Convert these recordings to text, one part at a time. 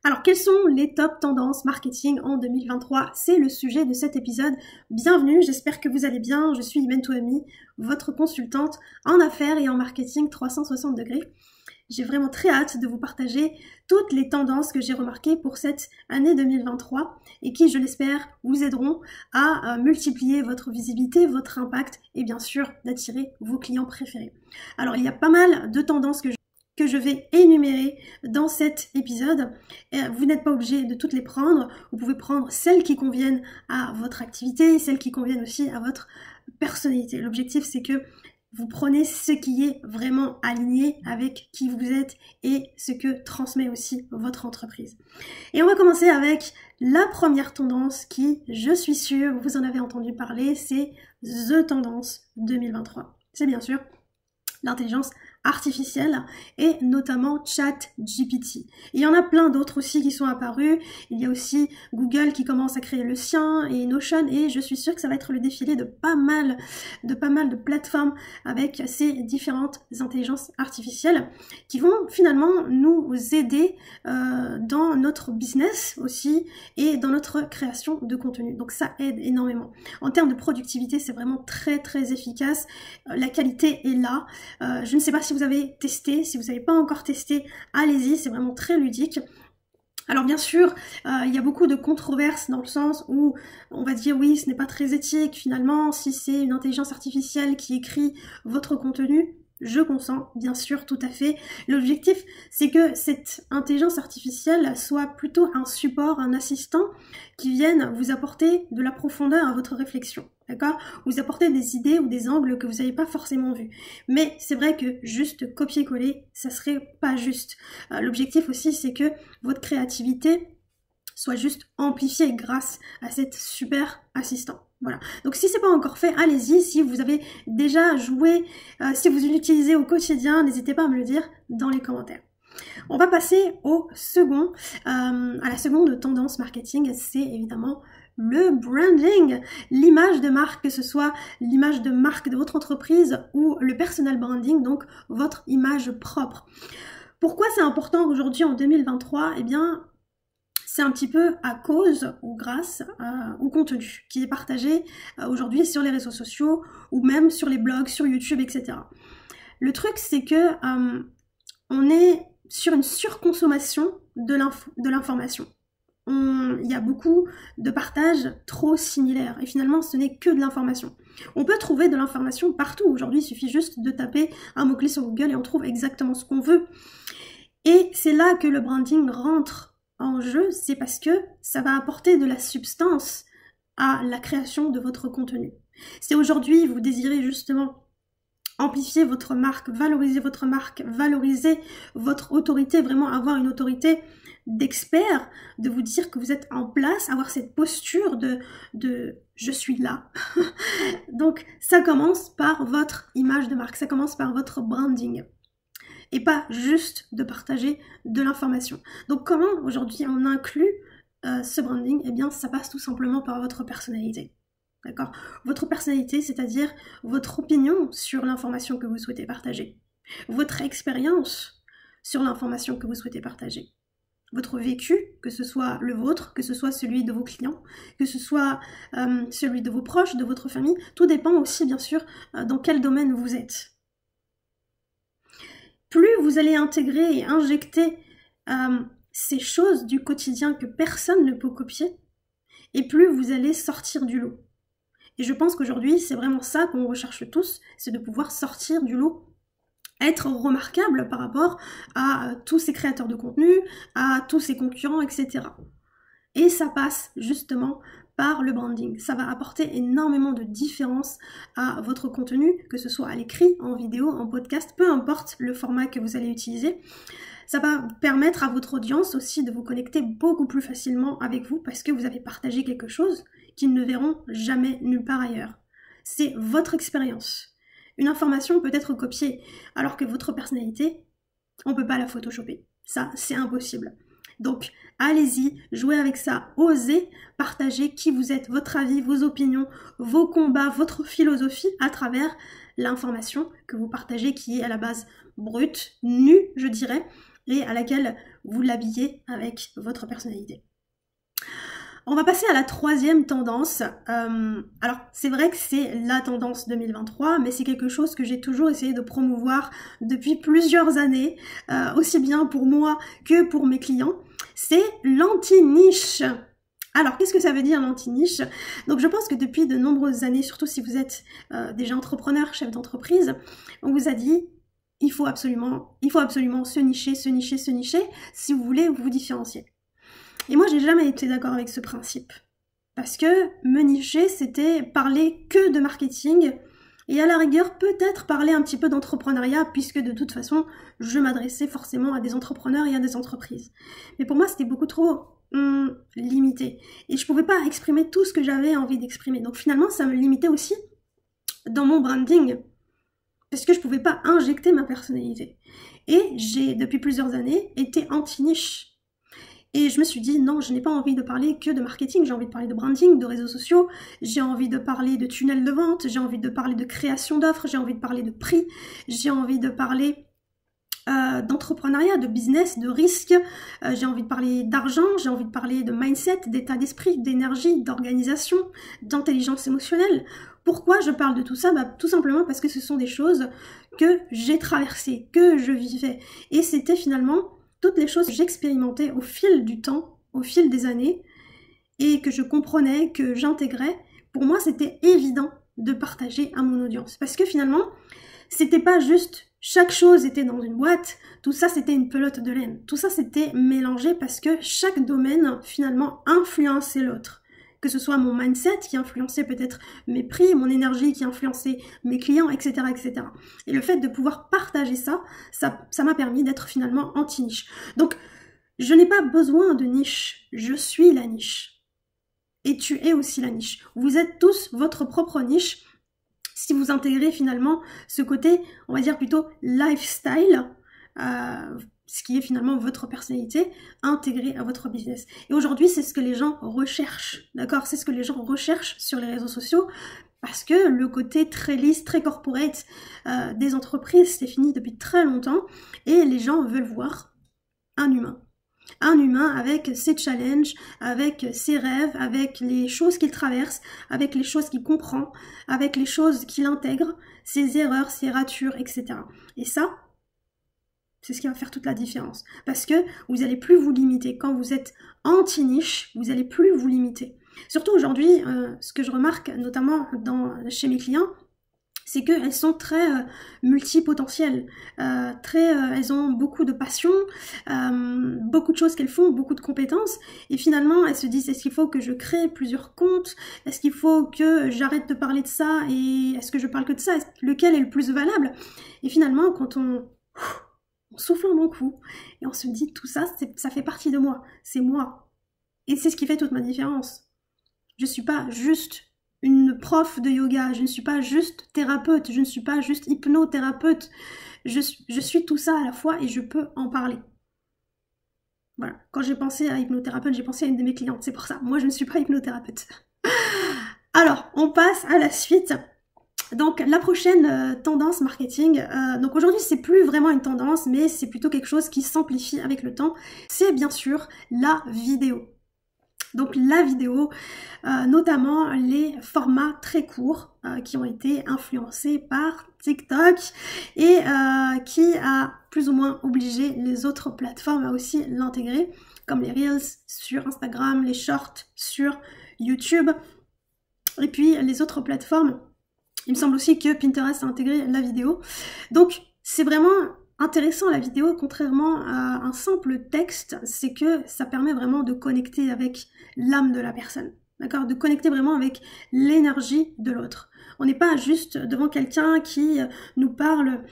Alors, quelles sont les top tendances marketing en 2023? C'est le sujet de cet épisode. Bienvenue, j'espère que vous allez bien. Je suis Imen Touami, votre consultante en affaires et en marketing 360 degrés. J'ai vraiment très hâte de vous partager toutes les tendances que j'ai remarquées pour cette année 2023 et qui, je l'espère, vous aideront à multiplier votre visibilité, votre impact et bien sûr d'attirer vos clients préférés. Alors, il y a pas mal de tendances que je vais énumérer dans cet épisode. Vous n'êtes pas obligé de toutes les prendre, vous pouvez prendre celles qui conviennent à votre activité, celles qui conviennent aussi à votre personnalité. L'objectif, c'est que vous prenez ce qui est vraiment aligné avec qui vous êtes et ce que transmet aussi votre entreprise. Et on va commencer avec la première tendance qui, je suis sûre, vous en avez entendu parler, c'est The Tendance 2023. C'est bien sûr l'intelligence artificielle et notamment ChatGPT. Il y en a plein d'autres aussi qui sont apparus. Il y a aussi Google qui commence à créer le sien et Notion et je suis sûre que ça va être le défilé de pas mal de plateformes avec ces différentes intelligences artificielles qui vont finalement nous aider dans notre business aussi et dans notre création de contenu. Donc ça aide énormément. En termes de productivité, c'est vraiment très très efficace. La qualité est là. Je ne sais pas si vous avez testé, si vous n'avez pas encore testé, allez-y, c'est vraiment très ludique. Alors bien sûr, il y a beaucoup de controverses dans le sens où on va dire oui, ce n'est pas très éthique finalement, si c'est une intelligence artificielle qui écrit votre contenu. Je consens, bien sûr, tout à fait. L'objectif, c'est que cette intelligence artificielle soit plutôt un support, un assistant qui vienne vous apporter de la profondeur à votre réflexion, d'accord? Vous apporter des idées ou des angles que vous n'avez pas forcément vus. Mais c'est vrai que juste copier-coller, ça serait pas juste. L'objectif aussi, c'est que votre créativité soit juste amplifiée grâce à cette super assistant. Voilà. Donc si c'est pas encore fait, allez-y. Si vous avez déjà joué, si vous l'utilisez au quotidien, n'hésitez pas à me le dire dans les commentaires. On va passer au second, à la seconde tendance marketing, c'est évidemment le branding, l'image de marque, que ce soit l'image de marque de votre entreprise ou le personal branding, donc votre image propre. Pourquoi c'est important aujourd'hui en 2023? Eh bien, c'est un petit peu à cause ou grâce au contenu qui est partagé aujourd'hui sur les réseaux sociaux ou même sur les blogs, sur YouTube, etc. Le truc, c'est que on est sur une surconsommation de l'information. Il y a beaucoup de partages trop similaires et finalement ce n'est que de l'information. On peut trouver de l'information partout. Aujourd'hui, il suffit juste de taper un mot-clé sur Google et on trouve exactement ce qu'on veut. Et c'est là que le branding rentre en jeu, c'est parce que ça va apporter de la substance à la création de votre contenu. Si aujourd'hui vous désirez justement amplifier votre marque, valoriser votre autorité, vraiment avoir une autorité d'expert, de vous dire que vous êtes en place, avoir cette posture de je suis là. Donc ça commence par votre image de marque, ça commence par votre branding. Et pas juste de partager de l'information. Donc comment aujourd'hui on inclut ce branding? Eh bien ça passe tout simplement par votre personnalité. D'accord? Votre personnalité, c'est-à-dire votre opinion sur l'information que vous souhaitez partager. Votre expérience sur l'information que vous souhaitez partager. Votre vécu, que ce soit le vôtre, que ce soit celui de vos clients, que ce soit celui de vos proches, de votre famille. Tout dépend aussi bien sûr dans quel domaine vous êtes. Plus vous allez intégrer et injecter ces choses du quotidien que personne ne peut copier, et plus vous allez sortir du lot. Et je pense qu'aujourd'hui, c'est vraiment ça qu'on recherche tous, c'est de pouvoir sortir du lot, être remarquable par rapport à tous ces créateurs de contenu, à tous ces concurrents, etc. Et ça passe justement par le branding. Ça va apporter énormément de différence à votre contenu, que ce soit à l'écrit, en vidéo, en podcast, peu importe le format que vous allez utiliser. Ça va permettre à votre audience aussi de vous connecter beaucoup plus facilement avec vous parce que vous avez partagé quelque chose qu'ils ne verront jamais nulle part ailleurs. C'est votre expérience. Une information peut être copiée alors que votre personnalité, on ne peut pas la photoshopper. Ça, c'est impossible. Donc, allez-y, jouez avec ça, osez partager qui vous êtes, votre avis, vos opinions, vos combats, votre philosophie à travers l'information que vous partagez qui est à la base brute, nue, je dirais, et à laquelle vous l'habillez avec votre personnalité. On va passer à la troisième tendance. Alors, c'est vrai que c'est la tendance 2023, mais c'est quelque chose que j'ai toujours essayé de promouvoir depuis plusieurs années, aussi bien pour moi que pour mes clients. C'est l'anti-niche. Alors, qu'est-ce que ça veut dire l'anti-niche? Donc, je pense que depuis de nombreuses années, surtout si vous êtes déjà entrepreneur, chef d'entreprise, on vous a dit il faut absolument se nicher, si vous voulez vous différencier. Et moi, j'ai jamais été d'accord avec ce principe. Parce que me nicher, c'était parler que de marketing et à la rigueur, peut-être parler un petit peu d'entrepreneuriat puisque de toute façon, je m'adressais forcément à des entrepreneurs et à des entreprises. Mais pour moi, c'était beaucoup trop limité. Et je pouvais pas exprimer tout ce que j'avais envie d'exprimer. Donc finalement, ça me limitait aussi dans mon branding. Parce que je pouvais pas injecter ma personnalité. Et j'ai, depuis plusieurs années, été anti-niche. Et je me suis dit, non, je n'ai pas envie de parler que de marketing, j'ai envie de parler de branding, de réseaux sociaux, j'ai envie de parler de tunnels de vente, j'ai envie de parler de création d'offres, j'ai envie de parler de prix, j'ai envie de parler d'entrepreneuriat, de business, de risque, j'ai envie de parler d'argent, j'ai envie de parler de mindset, d'état d'esprit, d'énergie, d'organisation, d'intelligence émotionnelle. Pourquoi je parle de tout ça? Tout simplement parce que ce sont des choses que j'ai traversées, que je vivais. Et c'était finalement toutes les choses que j'expérimentais au fil du temps, au fil des années, et que je comprenais, que j'intégrais, pour moi c'était évident de partager à mon audience. Parce que finalement, c'était pas juste chaque chose était dans une boîte, tout ça c'était une pelote de laine. Tout ça c'était mélangé parce que chaque domaine finalement influençait l'autre. Que ce soit mon mindset qui influençait peut-être mes prix, mon énergie qui influençait mes clients, etc., etc. Et le fait de pouvoir partager ça m'a permis d'être finalement anti-niche. Donc, je n'ai pas besoin de niche, je suis la niche. Et tu es aussi la niche. Vous êtes tous votre propre niche si vous intégrez finalement ce côté, on va dire plutôt lifestyle, ce qui est finalement votre personnalité intégrée à votre business. Et aujourd'hui, c'est ce que les gens recherchent, d'accord? C'est ce que les gens recherchent sur les réseaux sociaux, parce que le côté très lisse, très corporate des entreprises, c'est fini depuis très longtemps, et les gens veulent voir un humain. Un humain avec ses challenges, avec ses rêves, avec les choses qu'il traverse, avec les choses qu'il comprend, avec les choses qu'il intègre, ses erreurs, ses ratures, etc. Et ça, c'est ce qui va faire toute la différence. Parce que vous n'allez plus vous limiter. Quand vous êtes anti-niche, vous n'allez plus vous limiter. Surtout aujourd'hui, ce que je remarque, notamment chez mes clients, c'est qu'elles sont très multipotentielles. Elles ont beaucoup de passion, beaucoup de choses qu'elles font, beaucoup de compétences. Et finalement, elles se disent, est-ce qu'il faut que je crée plusieurs comptes? Est-ce qu'il faut que j'arrête de parler de ça? Et est-ce que je parle que de ça? Lequel est le plus valable? Et finalement, quand on souffle un bon coup et on se dit tout ça, ça fait partie de moi, c'est moi. Et c'est ce qui fait toute ma différence. Je suis pas juste une prof de yoga, je ne suis pas juste thérapeute, je ne suis pas juste hypnothérapeute, je suis tout ça à la fois et je peux en parler. Voilà, quand j'ai pensé à hypnothérapeute, j'ai pensé à une de mes clientes, c'est pour ça, moi je ne suis pas hypnothérapeute. Alors, on passe à la suite. Donc la prochaine tendance marketing, donc aujourd'hui c'est plus vraiment une tendance, mais c'est plutôt quelque chose qui s'amplifie avec le temps, c'est bien sûr la vidéo. Donc la vidéo, notamment les formats très courts qui ont été influencés par TikTok et qui a plus ou moins obligé les autres plateformes à aussi l'intégrer, comme les Reels sur Instagram, les Shorts sur YouTube, et puis les autres plateformes. Il me semble aussi que Pinterest a intégré la vidéo. Donc, c'est vraiment intéressant la vidéo, contrairement à un simple texte, c'est que ça permet vraiment de connecter avec l'âme de la personne. D'accord? De connecter vraiment avec l'énergie de l'autre. On n'est pas juste devant quelqu'un qui nous parle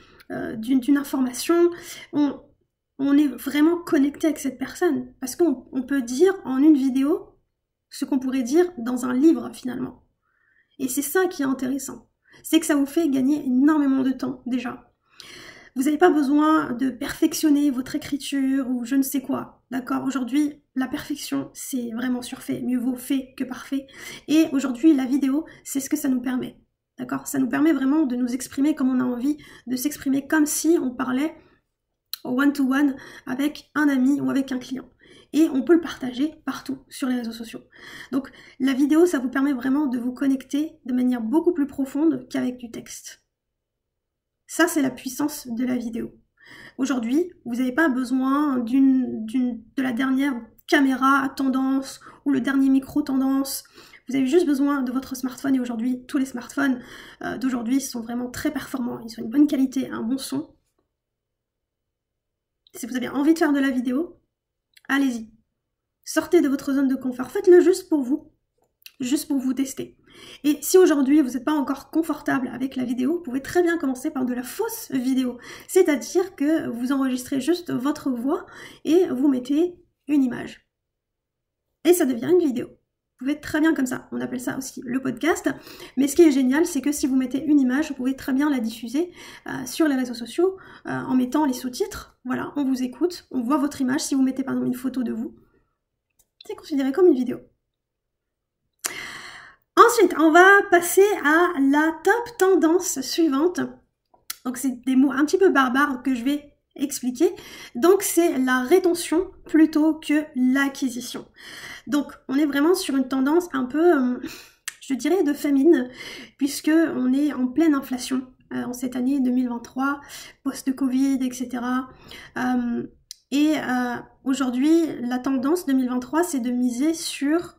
d'une information. On est vraiment connecté avec cette personne. Parce qu'on peut dire en une vidéo ce qu'on pourrait dire dans un livre, finalement. Et c'est ça qui est intéressant. C'est que ça vous fait gagner énormément de temps, déjà. Vous n'avez pas besoin de perfectionner votre écriture ou je ne sais quoi, d'accord? Aujourd'hui, la perfection, c'est vraiment surfait. Mieux vaut fait que parfait. Et aujourd'hui, la vidéo, c'est ce que ça nous permet, d'accord? Ça nous permet vraiment de nous exprimer comme on a envie, de s'exprimer comme si on parlait one-to-one avec un ami ou avec un client. Et on peut le partager partout sur les réseaux sociaux. Donc la vidéo, ça vous permet vraiment de vous connecter de manière beaucoup plus profonde qu'avec du texte. Ça, c'est la puissance de la vidéo. Aujourd'hui, vous n'avez pas besoin de la dernière caméra tendance ou le dernier micro tendance. Vous avez juste besoin de votre smartphone, et aujourd'hui, tous les smartphones d'aujourd'hui sont vraiment très performants. Ils ont une bonne qualité, un bon son. Si vous avez envie de faire de la vidéo, allez-y. Sortez de votre zone de confort. Faites-le juste pour vous tester. Et si aujourd'hui vous n'êtes pas encore confortable avec la vidéo, vous pouvez très bien commencer par de la fausse vidéo. C'est-à-dire que vous enregistrez juste votre voix et vous mettez une image. Et ça devient une vidéo. Vous pouvez très bien comme ça. On appelle ça aussi le podcast. Mais ce qui est génial, c'est que si vous mettez une image, vous pouvez très bien la diffuser sur les réseaux sociaux en mettant les sous-titres. Voilà, on vous écoute, on voit votre image. Si vous mettez par exemple une photo de vous, c'est considéré comme une vidéo. Ensuite, on va passer à la top tendance suivante. Donc c'est des mots un petit peu barbares que je vais expliquer. Donc c'est la rétention plutôt que l'acquisition. Donc on est vraiment sur une tendance un peu, je dirais, de famine, puisque on est en pleine inflation en cette année 2023, post-Covid, etc. Aujourd'hui, la tendance 2023, c'est de miser sur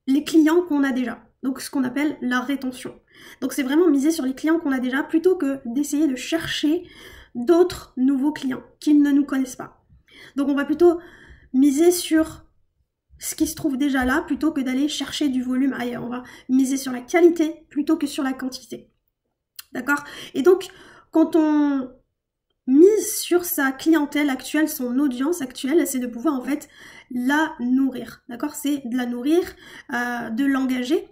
les clients qu'on a déjà. Donc ce qu'on appelle la rétention. Donc c'est vraiment miser sur les clients qu'on a déjà plutôt que d'essayer de chercher d'autres nouveaux clients qui ne nous connaissent pas. Donc on va plutôt miser sur ce qui se trouve déjà là plutôt que d'aller chercher du volume ailleurs. On va miser sur la qualité plutôt que sur la quantité. D'accord? Et donc quand on mise sur sa clientèle actuelle, son audience actuelle, c'est de pouvoir en fait la nourrir, d'accord? C'est de la nourrir, de l'engager.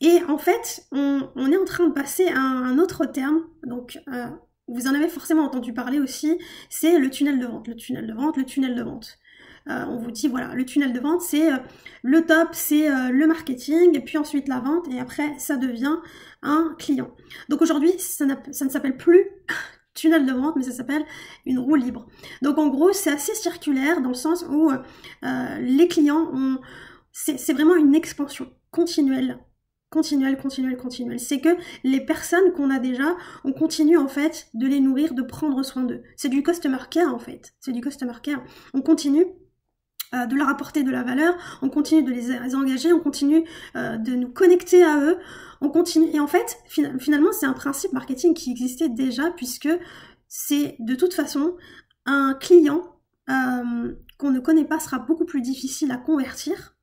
Et en fait, on est en train de passer à un autre terme, donc vous en avez forcément entendu parler aussi, c'est le tunnel de vente, le tunnel de vente, le tunnel de vente. On vous dit, voilà, le tunnel de vente, c'est le top, c'est le marketing, et puis ensuite la vente, et après, ça devient un client. Donc aujourd'hui, ça ne s'appelle plus tunnel de vente, mais ça s'appelle une roue libre. Donc en gros, c'est assez circulaire dans le sens où les clients ont... C'est vraiment une expansion continuelle. C'est que les personnes qu'on a déjà, on continue en fait de les nourrir, de prendre soin d'eux. C'est du customer care en fait. C'est du customer care. On continue de leur apporter de la valeur, on continue de les engager, on continue de nous connecter à eux, on continue. Et en fait, finalement, c'est un principe marketing qui existait déjà puisque c'est de toute façon un client qu'on ne connaît pas sera beaucoup plus difficile à convertir.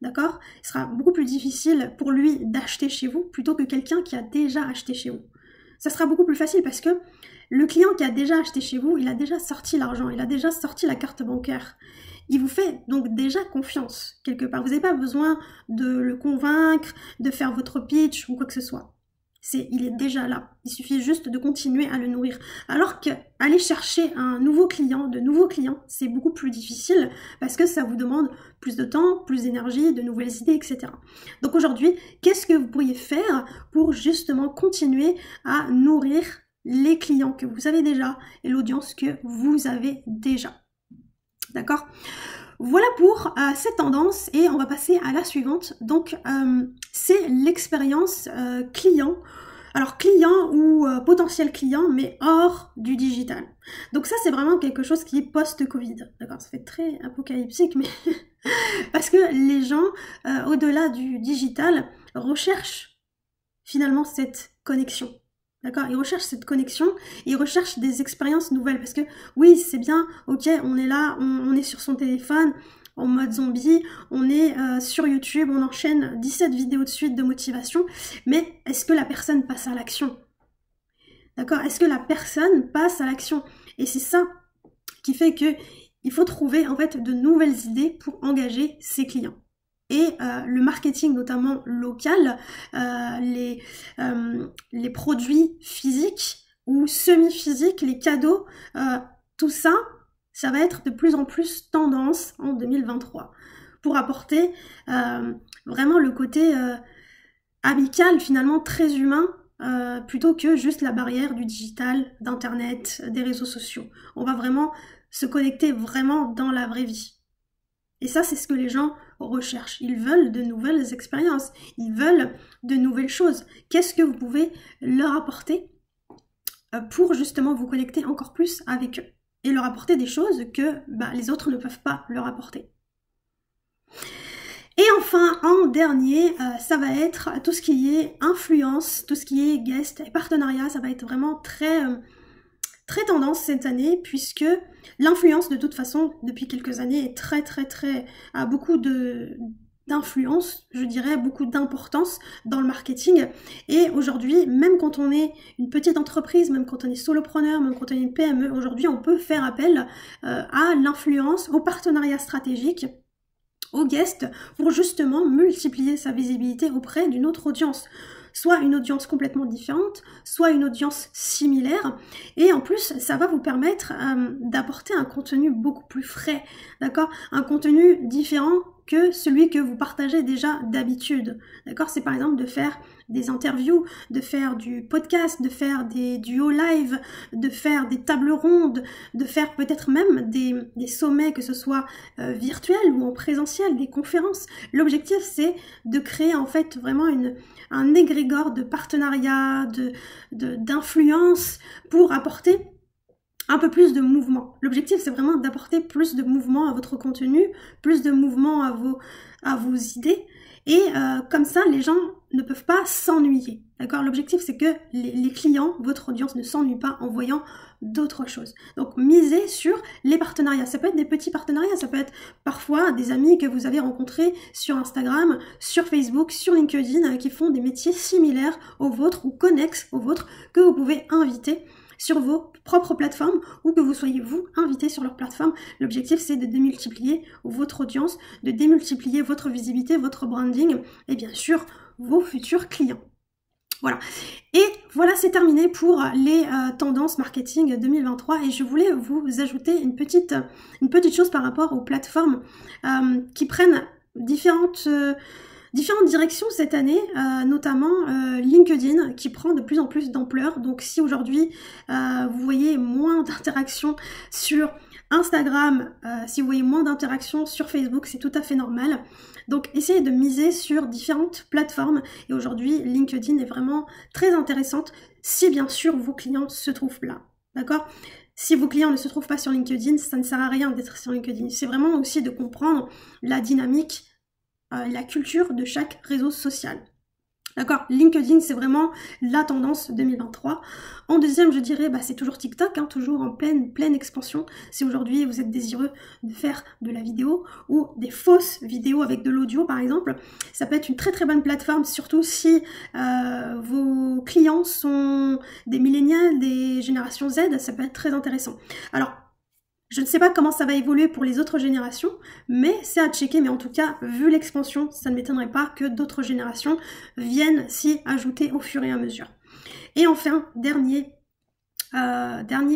D'accord? Il sera beaucoup plus difficile pour lui d'acheter chez vous plutôt que quelqu'un qui a déjà acheté chez vous. Ça sera beaucoup plus facile parce que le client qui a déjà acheté chez vous, il a déjà sorti l'argent, il a déjà sorti la carte bancaire. Il vous fait donc déjà confiance quelque part. Vous n'avez pas besoin de le convaincre, de faire votre pitch ou quoi que ce soit. Il est déjà là. Il suffit juste de continuer à le nourrir. Alors qu'aller chercher un nouveau client, de nouveaux clients, c'est beaucoup plus difficile parce que ça vous demande plus de temps, plus d'énergie, de nouvelles idées, etc. Donc aujourd'hui, qu'est-ce que vous pourriez faire pour justement continuer à nourrir les clients que vous avez déjà et l'audience que vous avez déjà? D'accord? Voilà pour cette tendance et on va passer à la suivante. Donc c'est l'expérience client. Alors client ou potentiel client mais hors du digital. Donc ça c'est vraiment quelque chose qui est post-Covid. D'accord? Ça fait très apocalyptique mais parce que les gens au-delà du digital recherchent finalement cette connexion. D'accord? Ils recherchent cette connexion, ils recherchent des expériences nouvelles parce que oui, c'est bien, ok, on est là, on est sur son téléphone en mode zombie, on est sur YouTube, on enchaîne 17 vidéos de suite de motivation, mais est-ce que la personne passe à l'action? D'accord? Est-ce que la personne passe à l'action? Et c'est ça qui fait que il faut trouver en fait de nouvelles idées pour engager ses clients. Et le marketing notamment local, les produits physiques ou semi-physiques, les cadeaux, tout ça, ça va être de plus en plus tendance en 2023 pour apporter vraiment le côté amical, finalement très humain plutôt que juste la barrière du digital, d'internet, des réseaux sociaux. On va vraiment se connecter vraiment dans la vraie vie. Et ça, c'est ce que les gens recherchent. Ils veulent de nouvelles expériences, ils veulent de nouvelles choses. Qu'est-ce que vous pouvez leur apporter pour justement vous connecter encore plus avec eux et leur apporter des choses que les autres ne peuvent pas leur apporter. Et enfin, en dernier, ça va être tout ce qui est influence, tout ce qui est guest et partenariat. Ça va être vraiment très tendance cette année, puisque l'influence, de toute façon, depuis quelques années, est a beaucoup d'influence, je dirais, beaucoup d'importance dans le marketing. Et aujourd'hui, même quand on est une petite entreprise, même quand on est solopreneur, même quand on est une PME, aujourd'hui, on peut faire appel à l'influence, au partenariat stratégique, aux guests, pour justement multiplier sa visibilité auprès d'une autre audience. Soit une audience complètement différente, soit une audience similaire. Et en plus, ça va vous permettre d'apporter un contenu beaucoup plus frais, d'accord? Un contenu différent que celui que vous partagez déjà d'habitude, d'accord? C'est par exemple de faire des interviews, de faire du podcast, de faire des duos live, de faire des tables rondes, de faire peut-être même des sommets, que ce soit virtuels ou en présentiel, des conférences. L'objectif, c'est de créer en fait vraiment un égrégore de partenariat, d'influence pour apporter un peu plus de mouvement. L'objectif, c'est vraiment d'apporter plus de mouvement à votre contenu, plus de mouvement à vos idées. Et comme ça, les gens ne peuvent pas s'ennuyer. D'accord? L'objectif, c'est que les clients, votre audience, ne s'ennuie pas en voyant d'autres choses. Donc, misez sur les partenariats. Ça peut être des petits partenariats, ça peut être parfois des amis que vous avez rencontrés sur Instagram, sur Facebook, sur LinkedIn, qui font des métiers similaires aux vôtres ou connexes aux vôtres, que vous pouvez inviter sur vos propres plateformes ou que vous soyez vous invité sur leur plateforme. L'objectif, c'est de démultiplier votre audience, de démultiplier votre visibilité, votre branding et bien sûr vos futurs clients. Voilà. Et voilà, c'est terminé pour les tendances marketing 2023 et je voulais vous ajouter une petite chose par rapport aux plateformes qui prennent différentes directions cette année, notamment LinkedIn qui prend de plus en plus d'ampleur. Donc si aujourd'hui vous voyez moins d'interactions sur Instagram, si vous voyez moins d'interactions sur Facebook, c'est tout à fait normal. Donc essayez de miser sur différentes plateformes et aujourd'hui LinkedIn est vraiment très intéressante si bien sûr vos clients se trouvent là. D'accord ? Si vos clients ne se trouvent pas sur LinkedIn, ça ne sert à rien d'être sur LinkedIn. C'est vraiment aussi de comprendre la dynamique, la culture de chaque réseau social. D'accord? LinkedIn, c'est vraiment la tendance 2023. En deuxième, je dirais, c'est toujours TikTok, toujours en pleine expansion. Si aujourd'hui vous êtes désireux de faire de la vidéo ou des fausses vidéos avec de l'audio, par exemple, ça peut être une très bonne plateforme, surtout si vos clients sont des millénials, des générations Z, ça peut être très intéressant. Alors, je ne sais pas comment ça va évoluer pour les autres générations, mais c'est à checker. Mais en tout cas, vu l'expansion, ça ne m'étonnerait pas que d'autres générations viennent s'y ajouter au fur et à mesure. Et enfin, dernier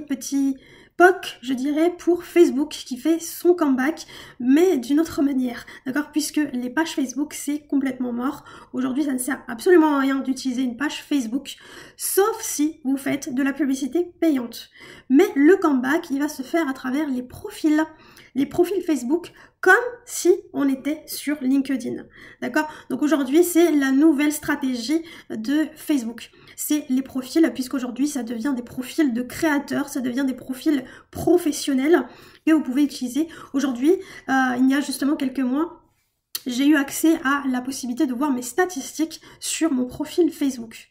petit POC, je dirais, pour Facebook qui fait son comeback, mais d'une autre manière, d'accord? Puisque les pages Facebook, c'est complètement mort. Aujourd'hui, ça ne sert absolument à rien d'utiliser une page Facebook, sauf si vous faites de la publicité payante. Mais le comeback, il va se faire à travers les profils Facebook, comme si on était sur LinkedIn, d'accord? Donc aujourd'hui, c'est la nouvelle stratégie de Facebook. C'est les profils, puisqu'aujourd'hui, ça devient des profils de créateurs, ça devient des profils professionnels que vous pouvez utiliser. Aujourd'hui, il y a justement quelques mois, j'ai eu accès à la possibilité de voir mes statistiques sur mon profil Facebook.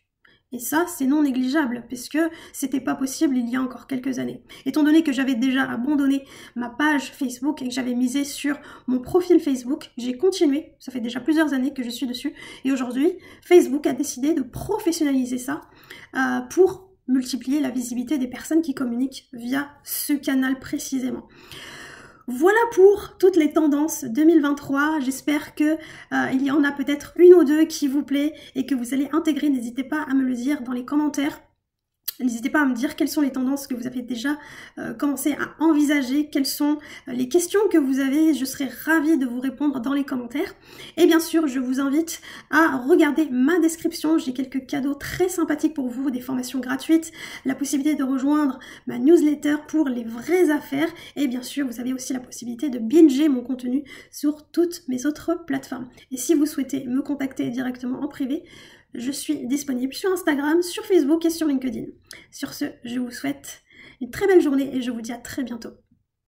Et ça, c'est non négligeable, parce que c'était pas possible il y a encore quelques années. Étant donné que j'avais déjà abandonné ma page Facebook et que j'avais misé sur mon profil Facebook, j'ai continué, ça fait déjà plusieurs années que je suis dessus, et aujourd'hui, Facebook a décidé de professionnaliser ça pour multiplier la visibilité des personnes qui communiquent via ce canal précisément. Voilà pour toutes les tendances 2023. J'espère que il y en a peut-être une ou deux qui vous plaît et que vous allez intégrer. N'hésitez pas à me le dire dans les commentaires. N'hésitez pas à me dire quelles sont les tendances que vous avez déjà commencé à envisager, quelles sont les questions que vous avez. Je serai ravie de vous répondre dans les commentaires. Et bien sûr, je vous invite à regarder ma description. J'ai quelques cadeaux très sympathiques pour vous, des formations gratuites, la possibilité de rejoindre ma newsletter pour les vraies affaires. Et bien sûr, vous avez aussi la possibilité de binger mon contenu sur toutes mes autres plateformes. Et si vous souhaitez me contacter directement en privé, je suis disponible sur Instagram, sur Facebook et sur LinkedIn. Sur ce, je vous souhaite une très belle journée et je vous dis à très bientôt.